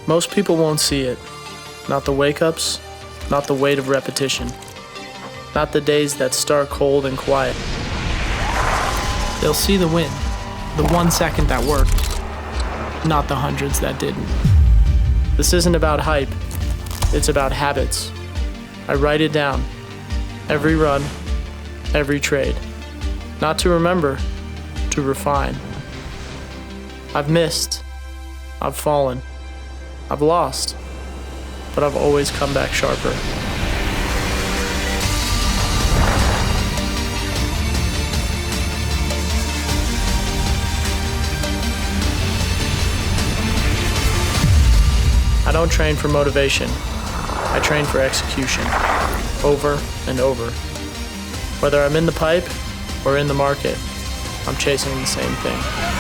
Most people won't see it. Not the wake-ups, not the weight of repetition, not the days that start cold and quiet. They'll see the win, the 1 second that worked, not the hundreds that didn't. This isn't about hype, it's about habits. I write it down, every run, every trade. Not to remember, to refine. I've missed, I've fallen, I've lost, but I've always come back sharper. I don't train for motivation. I train for execution, over and over. Whether I'm in the pipe or in the market, I'm chasing the same thing.